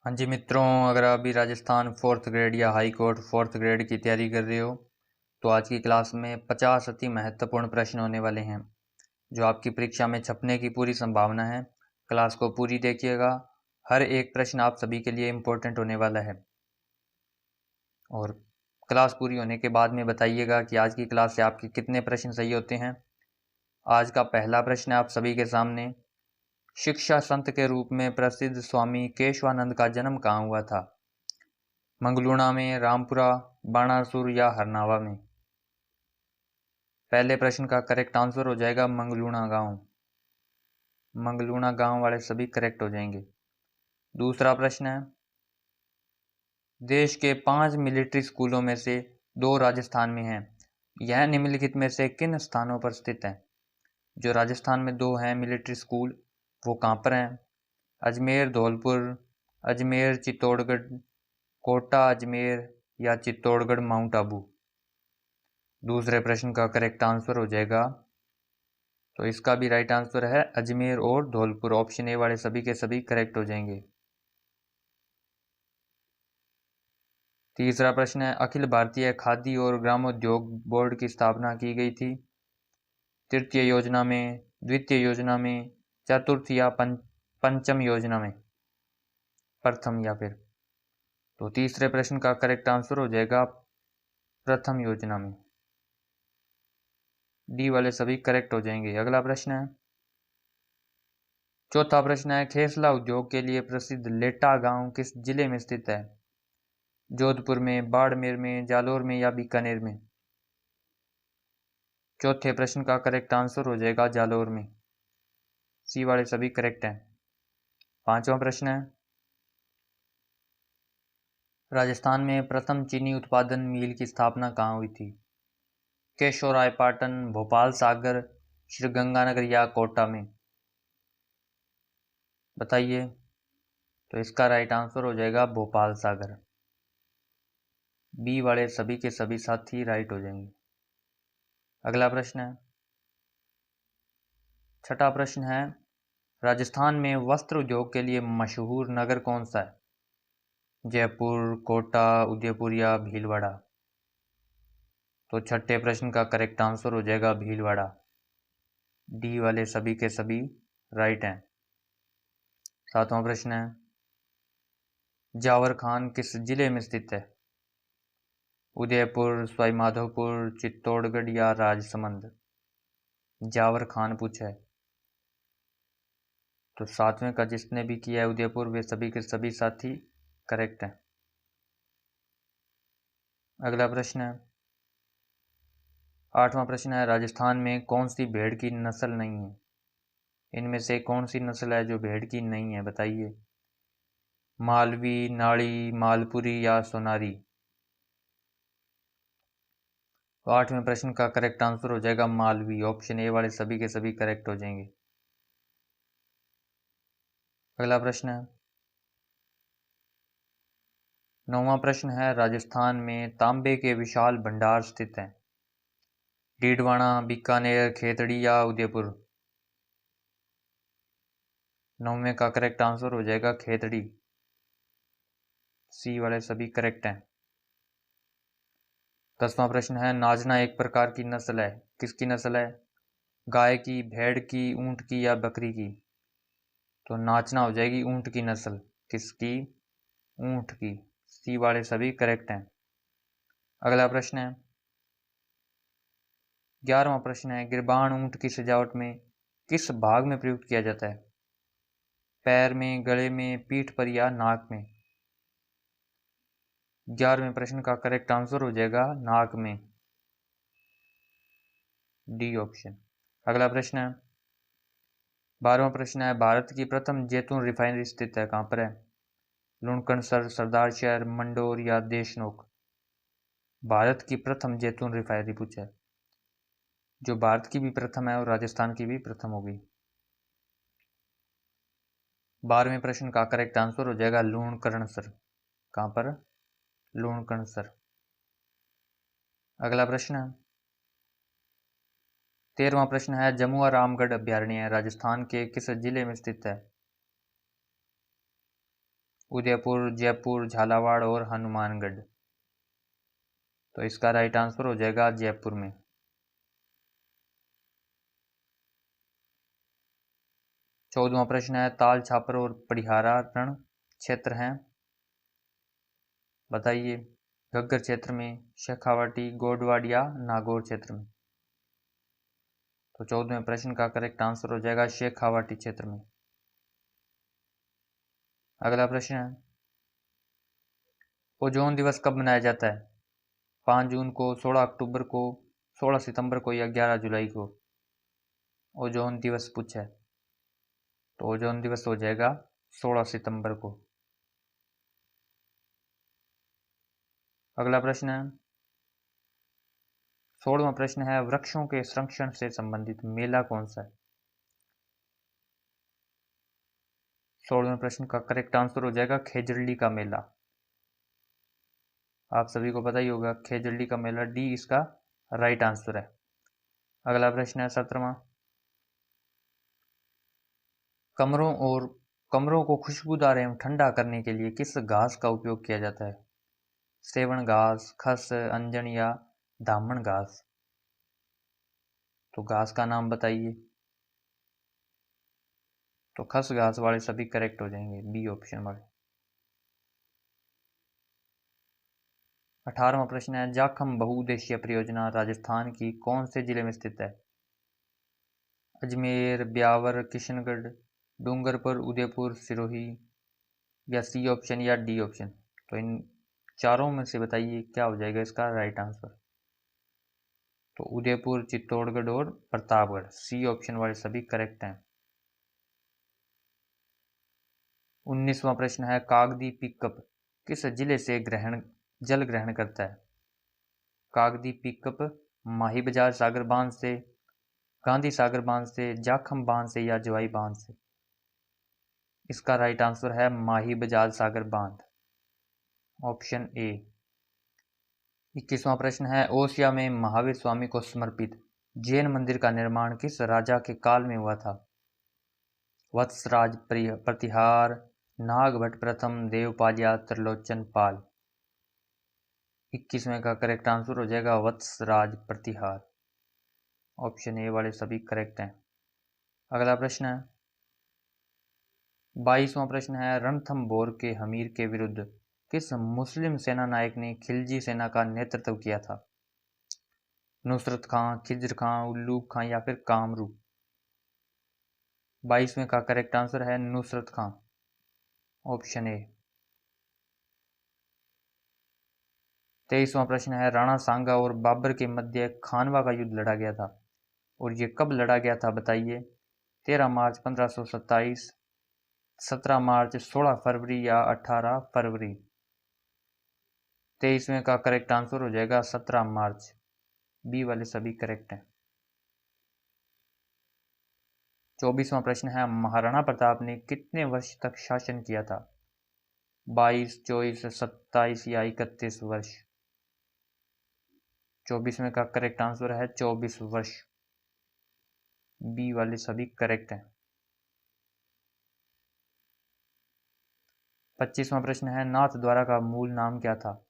हाँ जी मित्रों, अगर आप अभी राजस्थान फोर्थ ग्रेड या हाई कोर्ट फोर्थ ग्रेड की तैयारी कर रहे हो तो आज की क्लास में 50 अति महत्वपूर्ण प्रश्न होने वाले हैं जो आपकी परीक्षा में छपने की पूरी संभावना है। क्लास को पूरी देखिएगा, हर एक प्रश्न आप सभी के लिए इम्पोर्टेंट होने वाला है। और क्लास पूरी होने के बाद में बताइएगा कि आज की क्लास से आपके कितने प्रश्न सही होते हैं। आज का पहला प्रश्न है आप सभी के सामने। शिक्षा संत के रूप में प्रसिद्ध स्वामी केशवानंद का जन्म कहाँ हुआ था? मंगलूणा में, रामपुरा, बाणासुर या हरनावा में? पहले प्रश्न का करेक्ट आंसर हो जाएगा मंगलूणा गांव। मंगलूणा गांव वाले सभी करेक्ट हो जाएंगे। दूसरा प्रश्न है, देश के 5 मिलिट्री स्कूलों में से 2 राजस्थान में हैं। यह निम्नलिखित में से किन स्थानों पर स्थित है? जो राजस्थान में 2 हैं मिलिट्री स्कूल, वो कहाँ पर हैं? अजमेर, धौलपुर, अजमेर, चित्तौड़गढ़, कोटा अजमेर या चित्तौड़गढ़ माउंट आबू? दूसरे प्रश्न का करेक्ट आंसर हो जाएगा, तो इसका भी राइट आंसर है अजमेर और धौलपुर। ऑप्शन ए वाले सभी के सभी करेक्ट हो जाएंगे। तीसरा प्रश्न है, अखिल भारतीय खादी और ग्रामोद्योग बोर्ड की स्थापना की गई थी? तृतीय योजना में, द्वितीय योजना में, चतुर्थ या पंचम योजना में? प्रथम या फिर? तो तीसरे प्रश्न का करेक्ट आंसर हो जाएगा प्रथम योजना में। डी वाले सभी करेक्ट हो जाएंगे। अगला प्रश्न है, चौथा प्रश्न है, खेसला उद्योग के लिए प्रसिद्ध लेटा गांव किस जिले में स्थित है? जोधपुर में, बाड़मेर में, जालोर में या बीकानेर में? चौथे प्रश्न का करेक्ट आंसर हो जाएगा जालोर में। सी वाले सभी करेक्ट हैं। पांचवा प्रश्न है, राजस्थान में प्रथम चीनी उत्पादन मिल की स्थापना कहाँ हुई थी? केशोरायपाटन, भोपाल सागर, श्रीगंगानगर या कोटा में? बताइए। तो इसका राइट आंसर हो जाएगा भोपाल सागर। बी वाले सभी के सभी साथी राइट हो जाएंगे। अगला प्रश्न है, छठा प्रश्न है, राजस्थान में वस्त्र उद्योग के लिए मशहूर नगर कौन सा है? जयपुर, कोटा, उदयपुर या भीलवाड़ा? तो छठे प्रश्न का करेक्ट आंसर हो जाएगा भीलवाड़ा। डी वाले सभी के सभी राइट हैं। सातवां प्रश्न है, जावर खान किस जिले में स्थित है? उदयपुर, सवाईमाधोपुर, चित्तौड़गढ़ या राजसमंद? जावर खान पूछा है, तो सातवें का जिसने भी किया है उदयपुर, वे सभी के सभी साथी करेक्ट हैं। अगला प्रश्न है, आठवां प्रश्न है, राजस्थान में कौन सी भेड़ की नस्ल नहीं है? इनमें से कौन सी नस्ल है जो भेड़ की नहीं है? बताइए। मालवी, नाड़ी, मालपुरी या सोनारी? तो आठवें प्रश्न का करेक्ट आंसर हो जाएगा मालवी। ऑप्शन ए वाले सभी के सभी करेक्ट हो जाएंगे। अगला प्रश्न है, नौवां प्रश्न है, राजस्थान में तांबे के विशाल भंडार स्थित हैं। डीडवाना, बीकानेर, खेतड़ी या उदयपुर? नौवें का करेक्ट आंसर हो जाएगा खेतड़ी। सी वाले सभी करेक्ट हैं। दसवां प्रश्न है, नाजना एक प्रकार की नस्ल है। किसकी नस्ल है? गाय की, भेड़ की, ऊंट की या बकरी की? तो नाचना हो जाएगी ऊंट की नस्ल। किसकी? ऊंट की। सी वाले सभी करेक्ट हैं। अगला प्रश्न है, 11वां प्रश्न है, गिरबान ऊंट की सजावट में किस भाग में प्रयुक्त किया जाता है? पैर में, गले में, पीठ पर या नाक में? 11वें प्रश्न का करेक्ट आंसर हो जाएगा नाक में। D option. अगला प्रश्न है, 12वां प्रश्न है, भारत की प्रथम जैतून रिफाइनरी स्थित है? कहाँ पर है? लुणकरणसर, सरदार शहर, मंडोर या देशनोक? भारत की प्रथम जैतून रिफाइनरी पूछा है, जो भारत की भी प्रथम है और राजस्थान की भी प्रथम होगी। 12वें प्रश्न का करेक्ट आंसर हो जाएगा लूणकरणसर। कहाँ पर? लूणकरणसर। अगला प्रश्न है, 13वां प्रश्न है, जमुआ रामगढ़ अभ्यारण्य राजस्थान के किस जिले में स्थित है? उदयपुर, जयपुर, झालावाड़ और हनुमानगढ़। तो इसका राइट आंसर हो जाएगा जयपुर में। 14वां प्रश्न है, ताल छापर और परिहारा रण क्षेत्र हैं, बताइए। घग्गर क्षेत्र में, शेखावाटी, गोडवाड़ या नागौर क्षेत्र में। तो 14वें प्रश्न का करेक्ट आंसर हो जाएगा शेखावाटी क्षेत्र में। अगला प्रश्न है, ओजोन दिवस कब मनाया जाता है? 5 जून को, 16 अक्टूबर को, 16 सितंबर को या 11 जुलाई को? ओजोन दिवस पूछा है, तो ओजोन दिवस हो जाएगा 16 सितंबर को। अगला प्रश्न है, 16वां प्रश्न है, वृक्षों के संरक्षण से संबंधित मेला कौन सा है? 16वें प्रश्न का करेक्ट आंसर हो जाएगा खेजड़ली का मेला। आप सभी को पता ही होगा खेजड़ली का मेला, डी इसका राइट आंसर है। अगला प्रश्न है 17वां, कमरों को खुशबूदार एवं ठंडा करने के लिए किस घास का उपयोग किया जाता है? सेवण घास, खस, अंजन या दामन घास? तो घास का नाम बताइए। तो खस घास वाले सभी करेक्ट हो जाएंगे, बी ऑप्शन वाले। 18वां प्रश्न है, जाखम बहुउद्देशीय परियोजना राजस्थान की कौन से जिले में स्थित है? अजमेर, ब्यावर, किशनगढ़, डूंगरपुर, उदयपुर, सिरोही या सी ऑप्शन या डी ऑप्शन? तो इन चारों में से बताइए क्या हो जाएगा इसका राइट आंसर। तो उदयपुर, चित्तौड़गढ़ और प्रतापगढ़, सी ऑप्शन वाले सभी करेक्ट हैं। 19वां प्रश्न है, कागदी पिकअप किस जिले से जल ग्रहण करता है? कागदी पिकअप माही बजाज सागर बांध से, गांधी सागर बांध से, जाखम बांध से या जवाई बांध से? इसका राइट आंसर है माही बजाज सागर बांध, ऑप्शन ए। 21वां प्रश्न है, ओसिया में महावीर स्वामी को समर्पित जैन मंदिर का निर्माण किस राजा के काल में हुआ था? वत्सराज प्रतिहार, नागभट्ट प्रथम, देवपाल या त्रिलोचन पाल? 21वें का करेक्ट आंसर हो जाएगा वत्सराज प्रतिहार, ऑप्शन ए वाले सभी करेक्ट हैं। अगला प्रश्न है, 22वां प्रश्न है, रणथंभौर के हमीर के विरुद्ध किस मुस्लिम सेना नायक ने खिलजी सेना का नेतृत्व किया था? नुसरत खां, खिज्र खां, उल्लूग खां या फिर कामरू? 22वें का करेक्ट आंसर है नुसरत खां, ऑप्शन ए। 23वां प्रश्न है, राणा सांगा और बाबर के मध्य खानवा का युद्ध लड़ा गया था और ये कब लड़ा गया था बताइए। 13 मार्च 1527, 17 मार्च, 16 फरवरी या 18 फरवरी? 23वें का करेक्ट आंसर हो जाएगा 17 मार्च, बी वाले सभी करेक्ट हैं। 24वां प्रश्न है, महाराणा प्रताप ने कितने वर्ष तक शासन किया था? 22, 24, 27 या 31 वर्ष? 24वें का करेक्ट आंसर है 24 वर्ष, बी वाले सभी करेक्ट हैं। 25वां प्रश्न है, नाथ द्वारा का मूल नाम क्या था?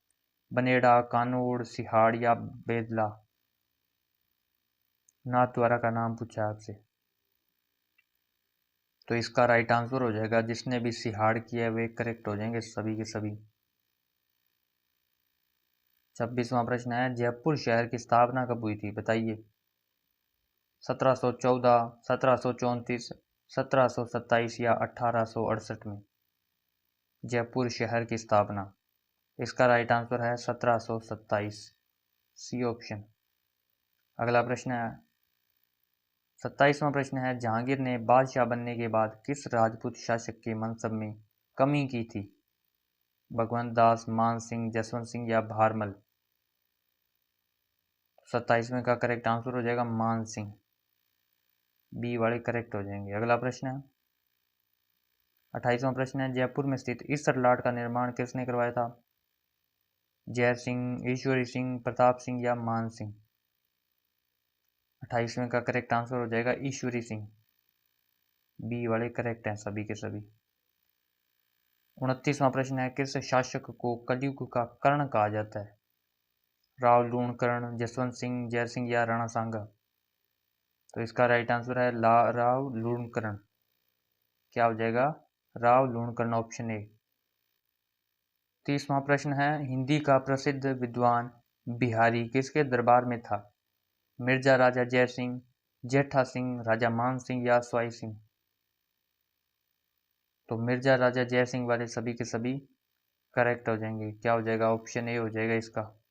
बनेड़ा, कानोड़, सिहाड़ या बेदला? नाथ द्वारा का नाम पूछा आपसे, तो इसका राइट आंसर हो जाएगा, जिसने भी सिहाड़ किया वे करेक्ट हो जाएंगे सभी के सभी। 26वां प्रश्न है, जयपुर शहर की स्थापना कब हुई थी बताइए। 1714, 1734, 1727 या 1868 में? जयपुर शहर की स्थापना, इसका राइट आंसर है 1727, सी ऑप्शन। अगला प्रश्न है, 27वां प्रश्न है, जहांगीर ने बादशाह बनने के बाद किस राजपूत शासक के मनसब में कमी की थी? भगवंत दास, मान सिंह, जसवंत सिंह या भारमल? 27वें का करेक्ट आंसर हो जाएगा मान सिंह, बी वाले करेक्ट हो जाएंगे। अगला प्रश्न है, 28वां प्रश्न है, जयपुर में स्थित इस सरलाट का निर्माण किसने करवाया था? जय सिंह, ईश्वरी सिंह, प्रताप सिंह या मान सिंह? 28वें का करेक्ट आंसर हो जाएगा ईश्वरी सिंह, बी वाले करेक्ट हैं सभी के सभी। 29वां प्रश्न है, किस शासक को कलयुग का कर्ण कहा जाता है? राव लूणकर्ण, जसवंत सिंह, जय सिंह या राणा सांगा? तो इसका राइट आंसर है राव लूणकर्ण। क्या हो जाएगा? Rao Lunkaran, option A. 30वां प्रश्न है, हिंदी का प्रसिद्ध विद्वान बिहारी किसके दरबार में था? मिर्जा राजा जय सिंह, जेठा सिंह, राजा मान सिंह या स्वाई सिंह? तो मिर्जा राजा जय सिंह वाले सभी के सभी करेक्ट हो जाएंगे। क्या हो जाएगा? ऑप्शन ए हो जाएगा इसका।